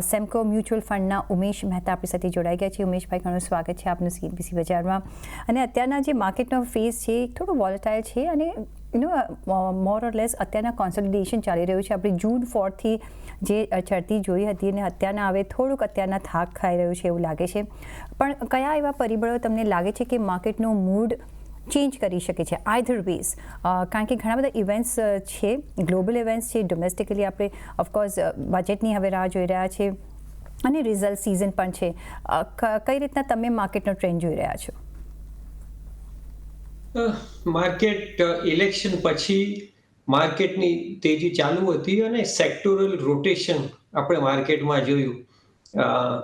Senco mutual ફંડના Umesh Mehta આપણી સાથે જોડાઈ ગયા છે. ઉમેશભાઈ, ઘણું સ્વાગત છે આપનું CNBC બજારમાં. અને અત્યારના જે માર્કેટનો ફેઝ છે થોડું વોલેટાઇલ છે અને મોર ઓર લેસ અત્યારના કોન્સોલિડેશન ચાલી રહ્યું છે. આપણે જૂન 4થી જે ચડતી જોઈ હતી અને અત્યારના હવે થોડુંક અત્યારના થાક ખાઈ રહ્યું છે એવું લાગે છે. પણ કયા એવા પરિબળો તમને લાગે છે કે માર્કેટનો મૂડ ચેન્જ કરી શકે છે આઈધર વેઝ? કારણ કે ઘણા બધા ઇવેન્ટ્સ છે, ગ્લોબલ ઇવેન્ટ્સ છે, ડોમેસ્ટિકલી આપણે ઓફકોર્સ બજેટની હવે રાહ જોઈ રહ્યા છે અને રિઝલ્ટ સિઝન પણ છે. કઈ રીતના તમે માર્કેટનો ટ્રેન્ડ જોઈ રહ્યા છો? માર્કેટ ઇલેક્શન પછી માર્કેટની તેજી ચાલુ હતી અને સેક્ટોરલ રોટેશન આપણે માર્કેટમાં જોયું.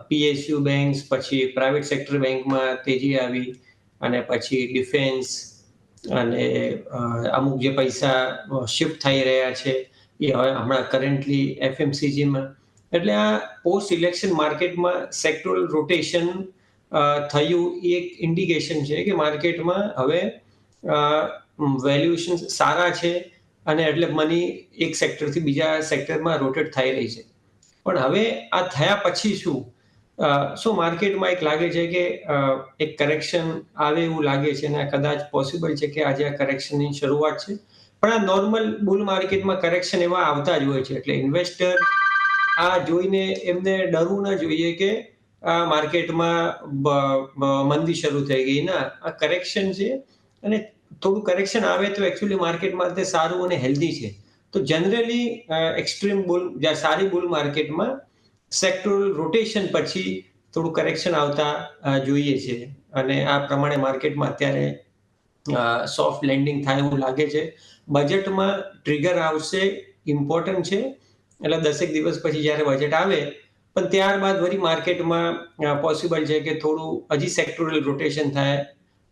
PSU બેંક્સ, પછી પ્રાઇવેટ સેક્ટર બેંકમાં તેજી આવી અને પછી ડિફેન્સ અને અમુક જે પૈસા શિફ્ટ થઈ રહ્યા છે એ હવે હમણાં કરન્ટલી FMCGમાં. એટલે આ પોસ્ટ ઇલેક્શન માર્કેટમાં સેક્ટોરલ રોટેશન થયું એ એક ઇન્ડિકેશન છે કે માર્કેટમાં હવે વેલ્યુએશન સારા છે અને એટલે મની એક સેક્ટરથી બીજા સેક્ટરમાં રોટેટ થઈ રહી છે. પણ હવે આ થયા પછી શું માર્કેટમાં એક લાગે છે કે એક કરેક્શન આવે એવું લાગે છે અને કદાચ પોસિબલ છે કે આજે આ કરેક્શનની શરૂઆત છે. પણ આ નોર્મલ બુલ માર્કેટમાં કરેક્શન એવા આવતા જ હોય છે. એટલે ઇન્વેસ્ટર આ જોઈને એમને ડરવું ના જોઈએ કે આ માર્કેટમાં મંદી શરૂ થઈ ગઈ. ના, આ કરેક્શન છે અને થોડું કરેક્શન આવે તો એકચ્યુઅલી માર્કેટ માટે સારું અને હેલ્ધી છે. તો જનરલી એક્સ્ટ્રીમ બુલ સારી બુલ માર્કેટમાં સેક્ટોરલ રોટેશન પછી થોડું કરેક્શન આવતા જોઈએ છે અને આ પ્રમાણે માર્કેટમાં અત્યારે સોફ્ટ લેન્ડિંગ થાય એવું લાગે છે. બજેટમાં ટ્રિગર આવશે, ઇમ્પોર્ટન્ટ છે. એટલે 10 દિવસ પછી જ્યારે બજેટ આવે પણ ત્યારબાદ વળી માર્કેટમાં પોસિબલ છે કે થોડું હજી સેક્ટોરલ રોટેશન થાય.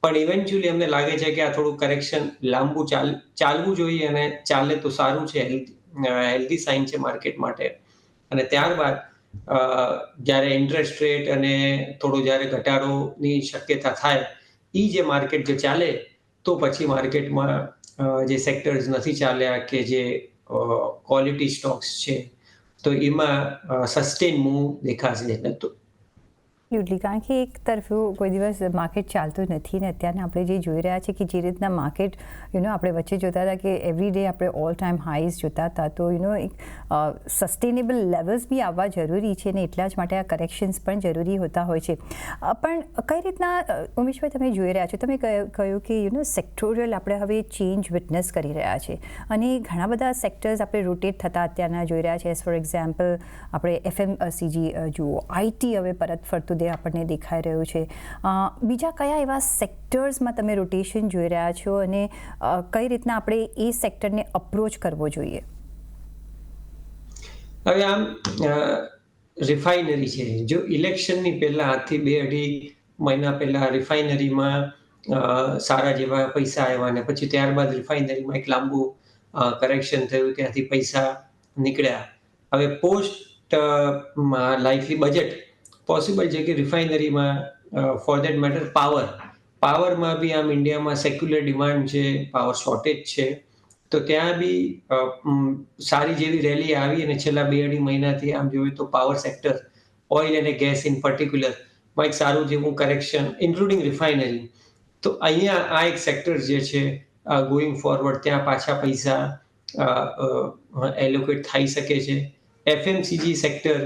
પણ ઇવેન્ચ્યુઅલી અમને લાગે છે કે આ થોડું કરેક્શન લાંબુ ચાલવું જોઈએ અને ચાલે તો સારું છે, હેલ્ધી સાઇન છે માર્કેટ માટે. અને ત્યારબાદ જ્યારે ઇન્ટરેસ્ટ રેટ અને થોડો જ્યારે ઘટાડોની શક્યતા થાય એ જે માર્કેટ જે ચાલે તો પછી માર્કેટમાં જે સેક્ટર્સ નથી ચાલ્યા કે જે ક્વોલિટી સ્ટોક્સ છે તો એમાં સસ્ટેન મૂવ દેખાશે. એબ્સોલ્યુટલી, કારણ કે એક તરફું કોઈ દિવસ માર્કેટ ચાલતું નથી ને અત્યારના આપણે જે જોઈ રહ્યા છે કે જે રીતના માર્કેટ આપણે વચ્ચે જોતા હતા કે એવરી ડે આપણે ઓલ ટાઈમ હાઈઝ જોતા હતા, તો એક સસ્ટેનેબલ લેવલ્સ બી આવવા જરૂરી છે ને એટલા જ માટે આ કરેક્શન્સ પણ જરૂરી હોતા હોય છે. પણ કઈ રીતના ઉમેશભાઈ તમે જોઈ રહ્યા છો? તમે કહ્યું કે સેક્ટોરિયલ આપણે હવે ચેન્જ વિટનેસ કરી રહ્યા છે અને ઘણા બધા સેક્ટર્સ આપણે રોટેટ થતા અત્યારના જોઈ રહ્યા છે. એઝ ફોર એક્ઝામ્પલ આપણે FMCG જુઓ, IT હવે પરત ફરતું આપણને દેખાઈ રહ્યું છે. બીજા કયા એવા સેક્ટર્સમાં તમે રોટેશન જોઈ રહ્યા છો અને કઈ રીતના આપણે એ સેક્ટરને અપ્રોચ કરવો જોઈએ? હવે આમ રિફાઇનરી છે. જો ઇલેક્શનની પહેલા 8 થી 2-2.5 મહિના પહેલા રિફાઇનરીમાં સારા જેવા પૈસા આવ્યા અને પછી ત્યારબાદ રિફાઇનરીમાં એક લાંબુ કરેક્શન થયું, ત્યાંથી પૈસા નીકળ્યા. હવે પોસ્ટ લાઇકલી બજેટ પોસિબલ છે કે રિફાઇનરીમાં ફોર દેટ મેટર પાવરમાં બી આમ ઇન્ડિયામાં સેક્યુલર ડિમાન્ડ છે, પાવર શોર્ટેજ છે. તો ત્યાં બી સારી જેવી રેલી આવી અને છેલ્લા 2-2.5 મહિનાથી આમ જોઈએ તો પાવર સેક્ટર, ઓઇલ અને ગેસ ઇન પર્ટિક્યુલર માં એક સારું જેવું કરેક્શન ઇન્ક્લુડિંગ રિફાઇનરી. તો અહીંયા આ એક સેક્ટર જે છે ગોઈંગ ફોરવર્ડ ત્યાં પાછા પૈસા એલોકેટ થઈ શકે છે. FMCG સેક્ટર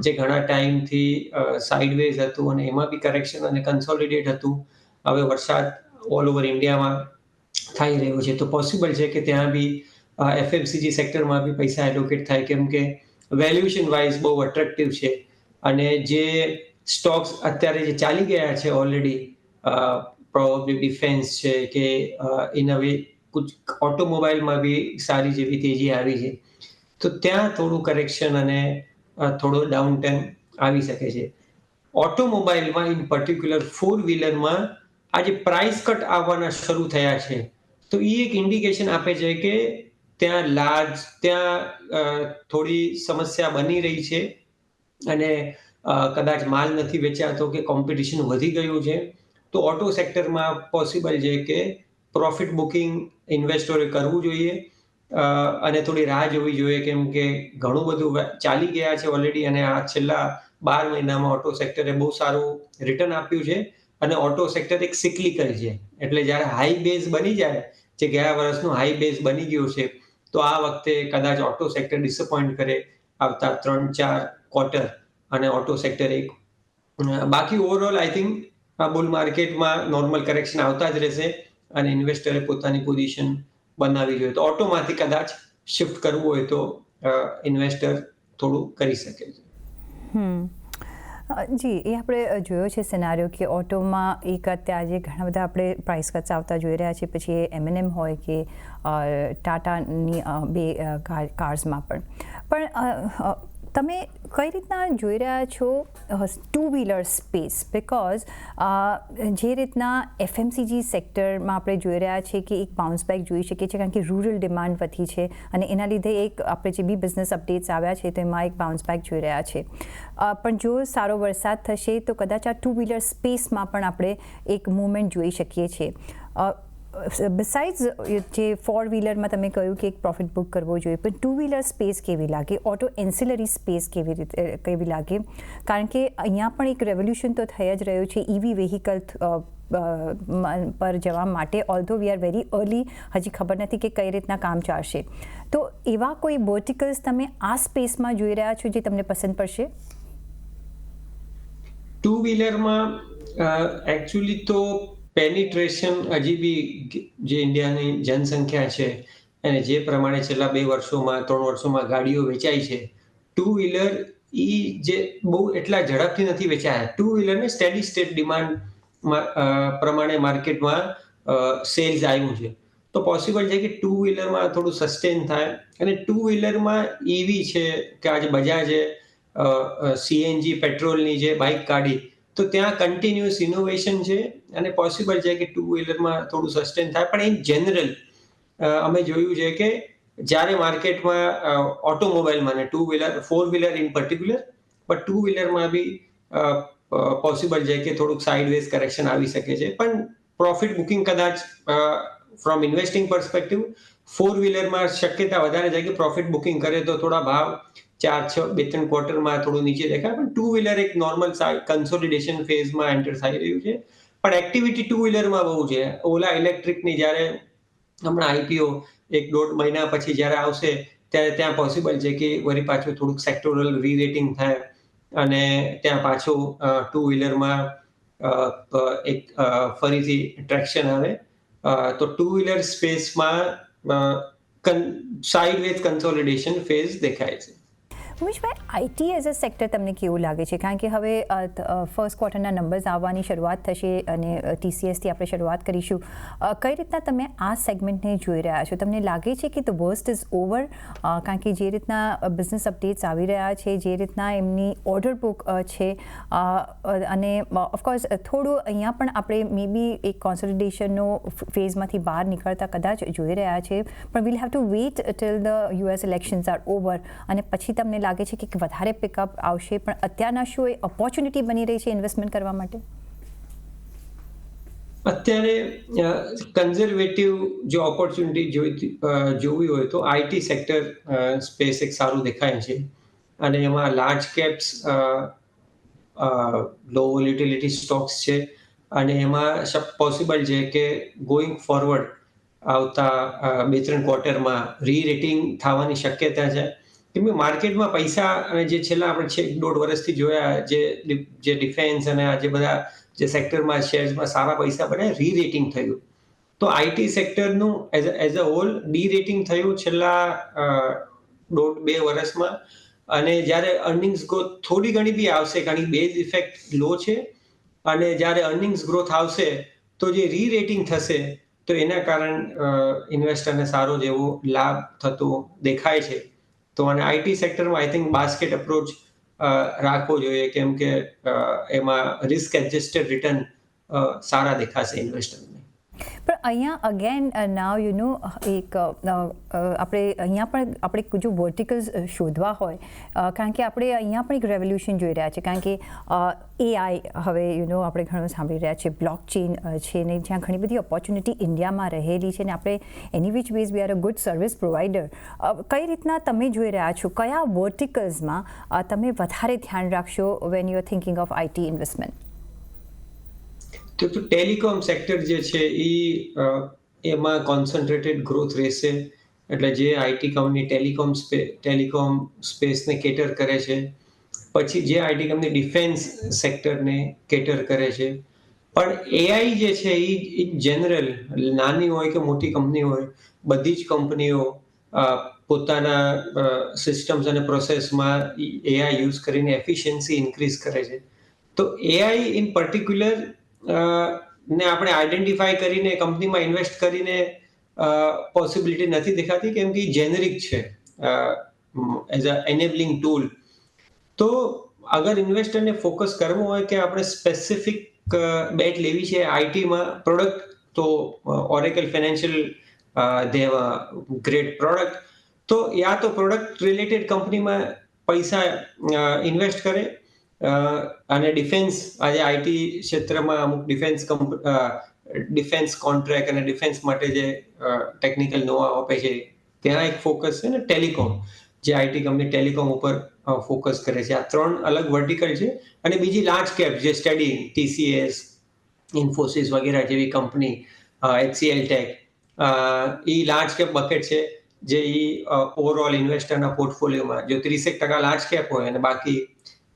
જે ઘણા ટાઈમથી સાઇડવેઝ હતું અને એમાં બી કરેક્શન અને કન્સોલિડેટ હતું. હવે વરસાદ ઓલ ઓવર ઇન્ડિયામાં થઈ રહ્યો છે તો પોસિબલ છે કે ત્યાં બી FMCG સેક્ટરમાં બી પૈસા એલોકેટ થાય, કેમ કે વેલ્યુએશન વાઇઝ બહુ અટ્રેક્ટિવ છે. અને જે સ્ટોક્સ અત્યારે જે ચાલી ગયા છે ઓલરેડી, પ્રોબેબલી ડિફેન્સ છે કે ઇન અ વે ઓટોમોબાઈલમાં બી સારી જેવી તેજી આવી છે. તો ત્યાં થોડું કરેક્શન અને થોડો ડાઉન ટાઈમ આવી શકે છે. ઓટોમોબાઈલમાં ઇન પર્ટિક્યુલર 4-વ્હીલરમાં આજે પ્રાઇસ કટ આવવાના શરૂ થયા છે. તો એ એક ઇન્ડિકેશન આપે છે કે ત્યાં થોડી સમસ્યા બની રહી છે અને કદાચ માલ નથી વેચાતો કે કોમ્પિટિશન વધી ગયું છે. તો ઓટો સેક્ટરમાં પોસિબલ છે કે પ્રોફિટ બુકિંગ ઇન્વેસ્ટરોએ કરવું જોઈએ અને થોડી રાહ જોવી જોઈએ, કેમ કે ઘણું બધું ચાલી ગયા છે ઓલરેડી, અને આ છેલ્લા 12 મહિનામાં ઓટો સેક્ટરે બહુ સારું રિટર્ન આપ્યું છે. અને ઓટો સેક્ટર એક સિક્લિકલ છે. એટલે જ્યારે હાઈ બેઝ બની જાય, જે ગયા વર્ષનું હાઈ બેઝ બની ગયું છે, તો આ વખતે કદાચ ઓટો સેક્ટર ડિસઅપોઇન્ટ કરે આવતા 3-4 ક્વાર્ટર, અને ઓટો સેક્ટર એક બાકી ઓવરઓલ આઈ થિંક આ બુલ માર્કેટમાં નોર્મલ કરેક્શન આવતા જ રહેશે, અને ઇન્વેસ્ટરે પોતાની પોઝિશન બનાવવી જોઈએ. તો ઓટોમાંથી કદાચ શિફ્ટ કરવું હોય તો ઇન્વેસ્ટર થોડું કરી શકે છે. જી, એ આપણે જોયો છે સિનારીઓ કે ઓટોમાં એક અત્યારે ઘણા બધા આપણે પ્રાઇસ કટ્સ આવતા જોઈ રહ્યા છીએ, પછી એ M&M હોય કે ટાટાની બે કાર્સમાં પણ તમે કઈ રીતના જોઈ રહ્યા છો ટુ વ્હીલર સ્પેસ? બિકોઝ જે રીતના FMCG સેક્ટરમાં આપણે જોઈ રહ્યા છીએ કે એક બાઉન્સ બેક જોઈ શકીએ છીએ, કારણ કે રૂરલ ડિમાન્ડ વધી છે અને એના લીધે એક આપણે જે બી બિઝનેસ અપડેટ્સ આવ્યા છે તો એમાં એક બાઉન્સ બેક જોઈ રહ્યા છે. પણ જો સારો વરસાદ થશે તો કદાચ આ ટુ વ્હીલર સ્પેસમાં પણ આપણે એક મૂવમેન્ટ જોઈ શકીએ છીએ. બિસાઇડ્સ જે ફોર વ્હીલરમાં તમે કહ્યું કે એક પ્રોફિટ બુક કરવો જોઈએ, પણ ટુ વ્હીલર સ્પેસ કેવી લાગે, ઓટો એન્સિલરી સ્પેસ કેવી લાગે? કારણ કે અહીંયા પણ એક રેવોલ્યુશન તો થઈ જ રહ્યું છે EV વ્હીકલ પર જવા માટે, ઓલ્ધો વી આર વેરી અર્લી, હજી ખબર નથી કે કઈ રીતના કામ ચાલશે. તો એવા કોઈ વર્ટિકલ્સ તમે આ સ્પેસમાં જોઈ રહ્યા છો જે તમને પસંદ પડશે? ટુ વ્હીલરમાં એકચ્યુઅલી તો પેનિટ્રેશન હજી બી જે ઇન્ડિયાની જનસંખ્યા છે અને જે પ્રમાણે છેલ્લા 2 વર્ષોમાં 3 વર્ષોમાં ગાડીઓ વેચાઈ છે, ટુ વ્હીલર જે બહુ એટલા ઝડપથી નથી વેચાયા. ટુ વ્હીલરને સ્ટેડી સ્ટેટ ડિમાન્ડ પ્રમાણે માર્કેટમાં સેલ્સ આવ્યું છે. તો પોસિબલ છે કે ટુ વ્હીલરમાં થોડું સસ્ટેન થાય. અને ટુ વ્હીલરમાં EV છે કે આજે બજાજે CNG પેટ્રોલની જે બાઇક કાઢી, તો ત્યાં કન્ટિન્યુઅસ ઇનોવેશન છે અને પોસિબલ છે કે ટુ વ્હીલરમાં થોડું સસ્ટેન થાય. પણ ઇન જનરલ અમે જોયું છે કે જ્યારે માર્કેટમાં ઓટોમોબાઈલમાં ને two wheeler, four wheeler in particular, પણ ટુ વ્હીલરમાં બી પોસિબલ છે કે થોડુંક સાઇડવેઝ કરેક્શન આવી શકે છે. પણ પ્રોફિટ બુકિંગ કદાચ ફ્રોમ ઇન્વેસ્ટિંગ પર્સપેક્ટિવ ફોર વ્હીલરમાં શક્યતા વધારે છે કે પ્રોફિટ બુકિંગ કરે તો થોડા ભાવ 2-3 ક્વાર્ટરમાં થોડું નીચે દેખાય. પણ ટુ વ્હીલર એક નોર્મલ કન્સોલિડેશન ફેઝમાં એન્ટર થઈ રહ્યું છે. પણ એક્ટિવિટી ટુ વ્હીલરમાં બહુ છે. ઓલા ઇલેક્ટ્રિકની જ્યારે હમણાં IPO 1-1.5 મહિના પછી જ્યારે આવશે, ત્યારે ત્યાં પોસિબલ છે કે વળી પાછું થોડુંક સેક્ટોરલ રીરેટિંગ થાય અને ત્યાં પાછું ટુ વ્હીલરમાં એક ફરીથી ટ્રેક્શન આવે. તો ટુ વ્હીલર સ્પેસમાં સાઇડવેઝ કન્સોલિડેશન ફેઝ દેખાય છે. Umeshbhai, IT as a sector તમને કેવું લાગે છે? કારણ કે હવે ફર્સ્ટ ક્વાર્ટરના નંબર્સ આવવાની શરૂઆત થશે અને TCSથી આપણે શરૂઆત કરીશું. કઈ રીતના તમે આ સેગમેન્ટને જોઈ રહ્યા છો? તમને લાગે છે કે ધ વર્સ્ટ ઇઝ ઓવર? કારણ કે જે રીતના બિઝનેસ અપડેટ્સ આવી રહ્યા છે, જે રીતના એમની ઓર્ડર બુક છે, અને ઓફકોર્સ થોડું અહીંયા પણ આપણે મે બી એક કોન્સોલિડેશનનો ફેઝમાંથી બહાર નીકળતા કદાચ જોઈ રહ્યા છે, પણ we'll have to wait till the US elections are over, અને પછી તમને લાગે છે કે વધારે પિકઅપ આવશે. પણ અત્યારના શું એ ઓપોર્ચ્યુનિટી બની રહી છે ઇન્વેસ્ટમેન્ટ કરવા માટે? અત્યારે કન્ઝર્વેટિવ જો ઓપોર્ચ્યુનિટી જોવી હોય તો IT સેક્ટર સ્પેસ એક સારું દેખાય છે. અને એમાં લાર્જ કેપ્સ, લો વોલેટિલિટી સ્ટોક્સ છે, અને એમાં પોસિબલ છે કે ગોઈંગ ફોરવર્ડ આવતા 2-3 ક્વાર્ટરમાં રીરેટિંગ થવાની શક્યતા છે. કેમ કે માર્કેટમાં પૈસા, અને જે છેલ્લા આપણે 1.5 વર્ષથી જોયા, જે ડિફેન્સ અને આજે બધા જે સેક્ટરમાં શેર્સમાં સારા પૈસા બને, રીરેટિંગ થયું. તો IT સેક્ટરનું એઝ અ હોલ ડીરેટિંગ થયું છેલ્લા 1.5-2 વર્ષમાં. અને જ્યારે અર્નિંગ્સ ગ્રોથ થોડી ઘણી બી આવશે, કારણ કે બેઝ ઇફેક્ટ લો છે, અને જ્યારે અર્નિંગ્સ ગ્રોથ આવશે તો જે રીરેટિંગ થશે, તો એના કારણ ઇન્વેસ્ટરને સારો જેવો લાભ થતો દેખાય છે. તો અને IT સેક્ટરમાં આઈ થિંક બાસ્કેટ અપ્રોચ રાખવો જોઈએ, કેમ કે એમાં રિસ્ક એડજસ્ટેડ રિટર્ન સારા દેખાશે ઇન્વેસ્ટરને. પણ અહીંયા અગેન નાવ એક આપણે અહીંયા પણ આપણે જો વર્ટિકલ્સ શોધવા હોય કારણ કે આપણે અહીંયા પણ એક રેવોલ્યુશન જોઈ રહ્યા છે કારણ કે AI હવે આપણે ઘણું સાંભળી રહ્યા છે બ્લોકચેન છે ને જ્યાં ઘણી બધી ઓપોર્ચ્યુનિટી ઇન્ડિયામાં રહેલી છે ને આપણે એની which ways we are a good service provider કઈ રીતના તમે જોઈ રહ્યા છો કયા વર્ટિકલ્સમાં તમે વધારે ધ્યાન રાખશો when you are thinking of IT investment? તો ટેલિકોમ સેક્ટર જે છે એમાં કોન્સન્ટ્રેટેડ ગ્રોથ રહેશે એટલે જે આઈટી કંપની ટેલિકોમ સ્પેસને કેટર કરે છે પછી જે આઈટી કંપની ડિફેન્સ સેક્ટરને કેટર કરે છે પણ એઆઈ જે છે એ જનરલ નાની હોય કે મોટી કંપની હોય બધી જ કંપનીઓ પોતાના સિસ્ટમ્સ અને પ્રોસેસમાં એઆઈ યુઝ કરીને એફિશિયન્સી ઇન્ક્રીઝ કરે છે તો એઆઈ ઇન પર્ટિક્યુલર ને આપણે આઈડેન્ટિફાઈ કરીને કંપનીમાં ઇન્વેસ્ટ કરીને પોસિબિલિટી નથી દેખાતી કેમ કે જેનરિક છે એઝ અ એનેબલિંગ ટૂલ તો અગર ઇન્વેસ્ટરને ફોકસ કરવું હોય કે આપણે સ્પેસિફિક બેટ લેવી છે આઈટીમાં પ્રોડક્ટ તો Oracle financial they have a great product તો યા તો પ્રોડક્ટ રિલેટેડ કંપનીમાં પૈસા ઇન્વેસ્ટ કરે અને ડિફેન્સ આજે આઈટી ક્ષેત્રમાં અમુક ડિફેન્સ કોન્ટ્રાક્ટ અને ડિફેન્સ માટે જે ટેકનિકલ નોવા આપે છે ત્યાં એક ફોકસ છે ને ટેલિકોમ જે આઈટી કંપની ટેલિકોમ ઉપર ફોકસ કરે છે આ 3 અલગ વર્ટિકલ છે અને બીજી લાર્જ કેપ જે સ્ટડી TCS ઇન્ફોસિસ વગેરે જેવી કંપની HCL ટેક એ લાર્જ કેપ બકેટ છે જે ઓવરઓલ ઇન્વેસ્ટરના પોર્ટફોલિયોમાં જો 30% લાર્જ કેપ હોય અને બાકી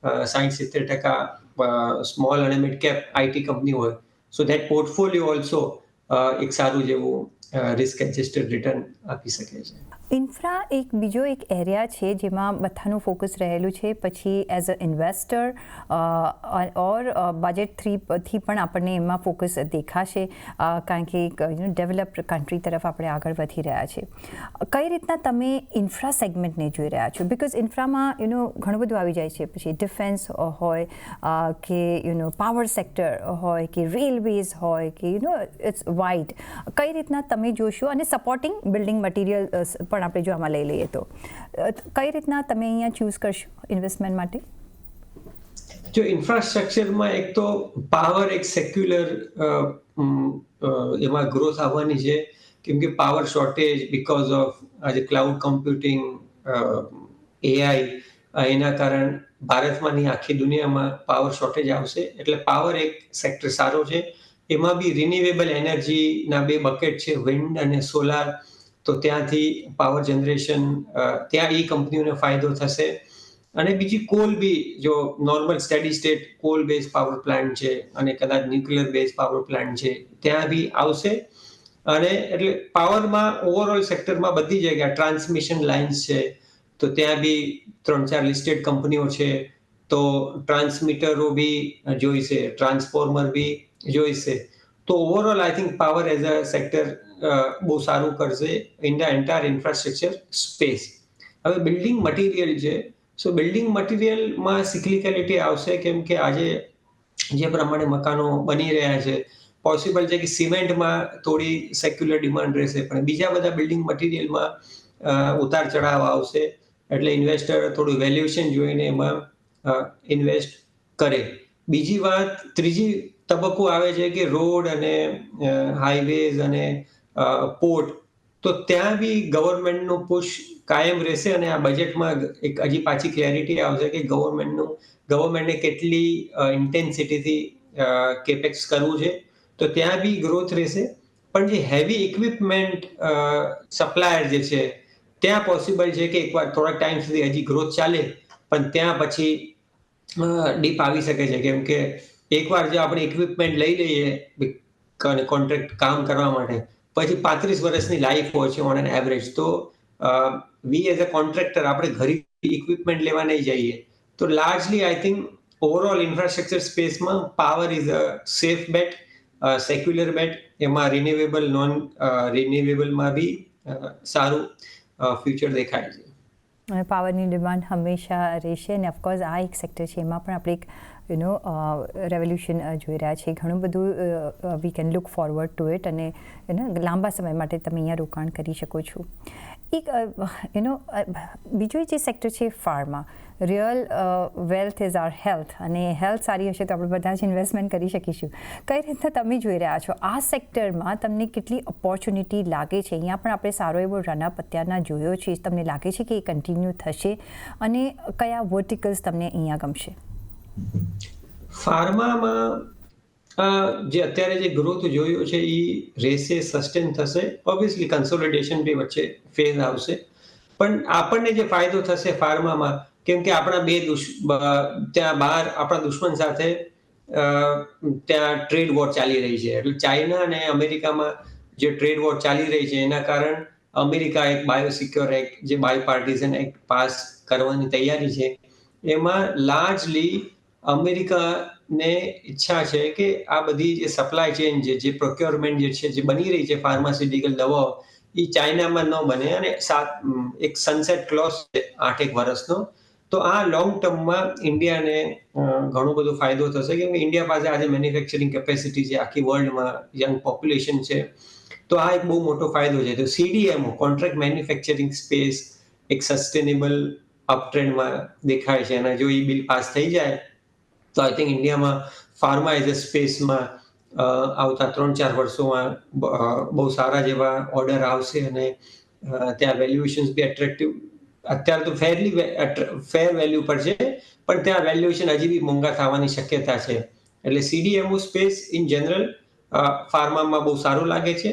60-70% સ્મોલ અને મિડ કેપ આઈટી કંપની હોય સો ધેટ પોર્ટફોલિયો ઓલ્સો એક સારું જેવું રિસ્ક એડજસ્ટેડ રિટર્ન આપી શકે છે. ઇન્ફ્રા એક બીજો એક એરિયા છે જેમાં બધાનું ફોકસ રહેલું છે પછી as a investor or budget 3થી પણ આપણને એમાં ફોકસ દેખાશે કારણ કે ડેવલપ્ડ કન્ટ્રી તરફ આપણે આગળ વધી રહ્યા છે કઈ રીતના તમે ઇન્ફ્રા સેગમેન્ટને જોઈ રહ્યા છો બિકોઝ ઇન્ફ્રામાં ઘણું બધું આવી જાય છે પછી ડિફેન્સ હોય કે પાવર સેક્ટર હોય કે રેલવેઝ હોય કે ઇટ્સ વાઇડ કઈ રીતના તમે જોશો અને સપોર્ટિંગ બિલ્ડિંગ મટીરિયલ પણ આપણે જો આમાં લઈ લઈએ તો કઈ રીતના તમે અહીંયા ચૂઝ કરશો ઇન્વેસ્ટમેન્ટ માટે? જો ઇન્ફ્રાસ્ટ્રક્ચરમાં એક તો પાવર એક સેક્યુલર એમાં ગ્રોથ આવવાની છે કેમ કે પાવર શોર્ટેજ બીકોઝ ઓફ આજે ક્લાઉડ કમ્પ્યુટિંગ એઆઈ એના કારણ ભારતમાં નહીં આખી દુનિયામાં પાવર શોર્ટેજ આવશે એટલે પાવર એક સેક્ટર સારો છે એમાં બી રિન્યુએબલ એનર્જીના 2 બકેટ છે વિન્ડ અને સોલાર તો ત્યાંથી પાવર જનરેશન ત્યાં કંપનીઓને ફાયદો થશે અને બીજી કોલ બી જો normal steady state call base power plant છે અને કદાચ ન્યુક્લિયર બેઝ પાવર પ્લાન્ટ છે ત્યાં બી આવશે અને એટલે પાવરમાં ઓવરઓલ સેક્ટરમાં બધી જગ્યા ટ્રાન્સમિશન લાઇન્સ છે તો ત્યાં બી 3-4 લિસ્ટેડ કંપનીઓ છે તો ટ્રાન્સમીટરો બી જોઈશે ટ્રાન્સફોર્મર બી જોઈશે તો overall I think power as a sector બહુ સારું કરશે in the entire infrastructure space. હવે બિલ્ડિંગ મટીરિયલ છે સો બિલ્ડિંગ મટીરિયલમાં સિક્લિકલિટી આવશે કેમ કે આજે જે પ્રમાણે મકાનો બની રહ્યા છે પોસિબલ છે કે સિમેન્ટમાં થોડી સેક્યુલર ડિમાન્ડ રહેશે પણ બીજા બધા બિલ્ડિંગ મટીરિયલમાં ઉતાર ચઢાવ આવશે એટલે ઇન્વેસ્ટર થોડું વેલ્યુએશન જોઈને એમાં ઇન્વેસ્ટ કરે. બીજી વાત ત્રીજી તબક્કો આવે છે કે રોડ અને હાઈવેઝ અને પોર્ટ તો ત્યાં બી ગવર્મેન્ટનું પુશ કાયમ રહેશે અને આ બજેટમાં એક હજી પાછી ક્લેરિટી આવશે કે ગવર્મેન્ટને કેટલી ઇન્ટેન્સિટીથી કેપેક્સ કરવું છે તો ત્યાં બી ગ્રોથ રહેશે પણ જે હેવી ઇક્વિપમેન્ટ સપ્લાયર જે છે ત્યાં પોસિબલ છે કે એકવાર થોડાક ટાઈમ સુધી હજી ગ્રોથ ચાલે પણ ત્યાં પછી ડીપ આવી શકે છે કેમ કે એકવાર જે આપણે ઇક્વિપમેન્ટ લઈ લઈએ કોન્ટ્રાક્ટ કામ કરવા માટે પછી 35 વર્ષની લાઈફ હોય છે ઓન એન એવરેજ તો વી એઝ અ કોન્ટ્રાક્ટર આપણે ઘરે ઇક્વિપમેન્ટ લેવા નહીં જઈએ તો largely I think overall infrastructure સ્પેસમાં power is a safe bet secular bet એમાં રિન્યુએબલ નોન રિન્યુએબલમાં બી સારું ફ્યુચર દેખાય છે. પાવરની ડિમાન્ડ હંમેશા રહેશે અને ઓફકોર્સ આ એક સેક્ટર છે એમાં પણ આપણે એક રેવોલ્યુશન જોઈ રહ્યા છે, ઘણું બધું we can look forward to it, અને લાંબા સમય માટે તમે અહીંયા રોકાણ કરી શકો છો. એક બીજું જે સેક્ટર છે pharma, real wealth is our health, અને હેલ્થ સારી હશે તો આપણે બધા જ ઇન્વેસ્ટમેન્ટ કરી શકીશું. કઈ રીતના તમે જોઈ રહ્યા છો આ સેક્ટરમાં, તમને કેટલી ઓપોર્ચ્યુનિટી લાગે છે? અહીંયા પણ આપણે સારો એવો રનઅપ અત્યારના જોયો છે, તમને લાગે છે કે એ કન્ટિન્યુ થશે, અને કયા વર્ટિકલ્સ તમને અહીંયા ગમશે? ફાર્મામાં જે અત્યારે જે ગ્રોથ જોયો છે એ રહેશે, સસ્ટેન થશે. ઓબ્વિયસલી કન્સોલિડેશન બી વચ્ચે ફેઝ આવશે, પણ આપણને જે ફાયદો થશે ફાર્મામાં, કેમ કે આપણા ત્યાં બહાર આપણા દુશ્મન સાથે ત્યાં ટ્રેડ વોર ચાલી રહી છે. એટલે ચાઇના અને અમેરિકામાં જે ટ્રેડ વોર ચાલી રહી છે એના કારણ અમેરિકા એક બાયોસિક્યોર એક્ટ, જે બાયપાર્ટિઝન એક્ટ પાસ કરવાની તૈયારી છે. એમાં લાર્જલી અમેરિકાને ઈચ્છા છે કે આ બધી જે સપ્લાય ચેન છે, જે પ્રોક્યોરમેન્ટ જે છે, જે બની રહી છે ફાર્માસ્યુટિકલ દવાઓ, એ ચાઇનામાં ન બને, અને એક સનસેટ ક્લોઝ છે 8 વર્ષનો. તો આ લોંગ ટર્મમાં ઇન્ડિયાને ઘણો બધો ફાયદો થશે, કેમ કે ઇન્ડિયા પાસે આજે મેન્યુફેક્ચરિંગ કેપેસિટી છે, આખી વર્લ્ડમાં યંગ પોપ્યુલેશન છે. તો આ એક બહુ મોટો ફાયદો છે. તો CDMO, કોન્ટ્રાક્ટ મેન્યુફેક્ચરિંગ સ્પેસ, એક સસ્ટેનેબલ અપટ્રેન્ડમાં દેખાય છે, અને જો એ બિલ પાસ થઈ જાય તો આઈ થિંક ઇન્ડિયામાં ફાર્મા એઝ અ સ્પેસમાં આવતા 3-4 વર્ષોમાં બહુ સારા જેવા ઓર્ડર આવશે, અને ત્યાં વેલ્યુએશન્સ બી એટ્રેક્ટિવ. અત્યારે તો ફેર વેલ્યુ પર છે, પણ ત્યાં વેલ્યુએશન હજી બી મોંઘા થવાની શક્યતા છે. એટલે CDMO સ્પેસ ઇન જનરલ ફાર્મામાં બહુ સારું લાગે છે.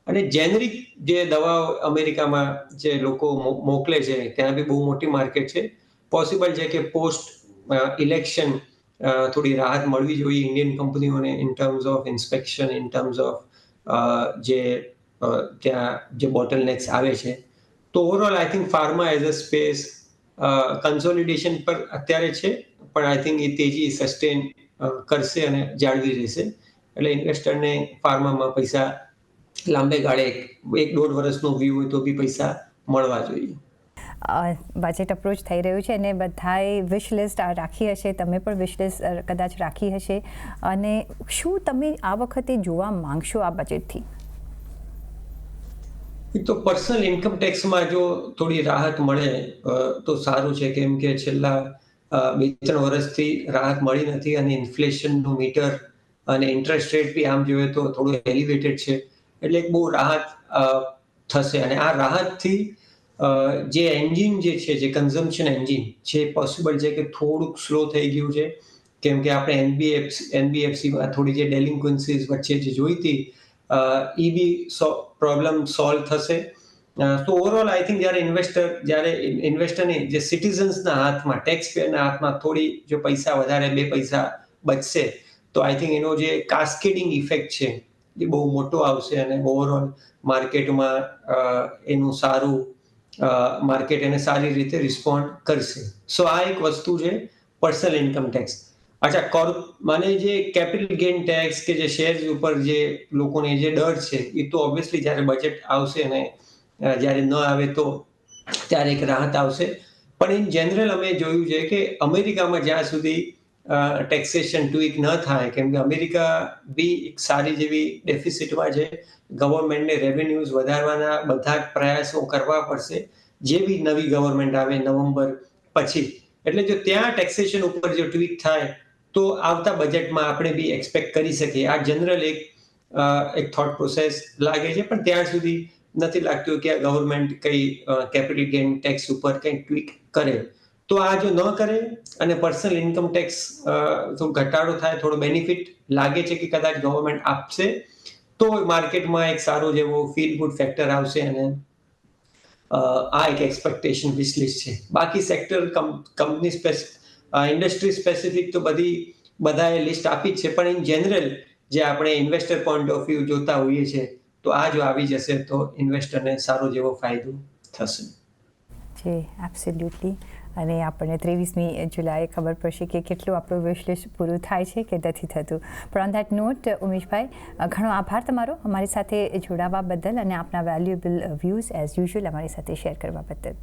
અને જેનરિક જે દવાઓ અમેરિકામાં જે લોકો મોકલે છે ત્યાં બી બહુ મોટી માર્કેટ છે. પોસિબલ છે કે પોસ્ટ ઇલેક્શન થોડી રાહત મળવી જોઈએ ઇન્ડિયન કંપનીઓને, in terms of inspection, in terms of ત્યાં જે બોટલનેક્સ આવે છે. તો overall I think pharma as a space consolidation પર અત્યારે છે, પણ આઈ થિંક એ તેજી સસ્ટેન કરશે અને જાળવી રહેશે. એટલે ઇન્વેસ્ટરને ફાર્મામાં પૈસા લાંબે ગાળે 1-1.5 વર્ષનો વ્યૂ હોય તો બી પૈસા મળવા જોઈએ. બજેટ અપ્રોચ થઈ રહ્યું છે, અને બધાએ વિશ લિસ્ટ રાખી હશે, તમે પણ વિશ લિસ્ટ કદાચ રાખી હશે, અને શું તમે આ વખતે જોવા માંગશો આ બજેટથી? તો પર્સનલ ઇન્કમ ટેક્સમાં જો થોડી રાહત મળે તો સારું છે, કેમ કે છેલ્લા 2-3 વર્ષથી રાહત મળી નથી, અને ઇન્ફ્લેશનનું મીટર અને ઇન્ટરેસ્ટ રેટ બી આમ જોઈએ તો થોડું એલિવેટેડ છે. એટલે એક બહુ રાહત થશે, અને આ રાહતથી જે એન્જિન જે છે, જે કન્ઝમ્પશન એન્જિન છે, પોસિબલ છે કે થોડુંક સ્લો થઈ ગયું છે, કેમ કે આપણે NBFCમાં થોડી જે ડેલિન્ક્વન્સીઝ વચ્ચે જે જોઈ હતી એ બી પ્રોબ્લેમ સોલ્વ થશે. તો ઓવરઓલ આઈ થિંક જ્યારે ઇન્વેસ્ટરની જે સિટીઝન્સના હાથમાં, ટેક્સ પેયરના હાથમાં થોડી જો પૈસા વધારે 2 પૈસા બચશે, તો આઈ થિંક એનો જે કાસ્કેડિંગ ઇફેક્ટ છે એ બહુ મોટો આવશે, અને ઓવરઓલ માર્કેટમાં એનું સારું માર્કેટ એને સારી રીતે રિસ્પોન્ડ કરશે. સો આ એક વસ્તુ છે પર્સનલ ઇન્કમ ટેક્સ. અચ્છા, મને જે કેપિટલ ગેઇન ટેક્સ કે જે શેર્સ ઉપર જે લોકોને જે ડર છે, એ તો ઓબ્વિયસલી જ્યારે બજેટ આવશે અને જ્યારે ન આવે તો ત્યારે એક રાહત આવશે. પણ ઇન જનરલ અમે જોયું છે કે અમેરિકામાં જ્યાં સુધી ટેક્સેશન ટ્વીક ન થાય, કેમ કે અમેરિકા બી એક સારી જેવી ડેફિસિટમાં છે, ગવર્મેન્ટને રેવન્યુઝ વધારવાના બધા જ પ્રયાસો કરવા પડશે, જે બી નવી ગવર્મેન્ટ આવે નવેમ્બર પછી. એટલે જો ત્યાં ટેક્સેશન ઉપર જો ટ્વીક થાય તો આવતા બજેટમાં આપણે બી એક્સપેક્ટ કરી શકીએ. આ જનરલ એક થોટ પ્રોસેસ લાગે છે, પણ ત્યાં સુધી નથી લાગતું કે આ ગવર્મેન્ટ કઈ કેપિટલ ગેઇન ટેક્સ ઉપર કંઈ ટ્વીક કરે. તો આ જો ન કરે અને પર્સનલ ઇન્કમ ટેક્સ થોડો ઘટાડો થાય, થોડો બેનિફિટ લાગે છે કે કદાચ ગવર્મેન્ટ આપશે, તો માર્કેટમાં એક સારો જેવો ફીલ ગુડ ફેક્ટર આવશે, અને આ એક એક્સપેક્ટેશન વિશલિસ્ટ છે. બાકી સેક્ટર કંપની ઇન્ડસ્ટ્રી સ્પેસિફિક તો બધાએ લિસ્ટ આપી જ છે, પણ ઇન જનરલ જે આપણે ઇન્વેસ્ટર પોઈન્ટ ઓફ વ્યૂ જોતા હોઈએ છીએ, તો આ જો આવી જશે તો ઇન્વેસ્ટરને સારો જેવો ફાયદો થશે. જી, એબ્સોલ્યુટલી. અને આપણને 23મી જુલાઈએ ખબર પડશે કે કેટલું આપણું વિશલિસ્ટ પૂરું થાય છે કે નથી થતું. પણ ઓન ધેટ નોટ, ઉમેશભાઈ, ઘણો આભાર તમારો અમારી સાથે જોડાવા બદલ, અને આપના વેલ્યુએબલ વ્યૂઝ એઝ યુઝ્યુઅલ અમારી સાથે શેર કરવા બદલ.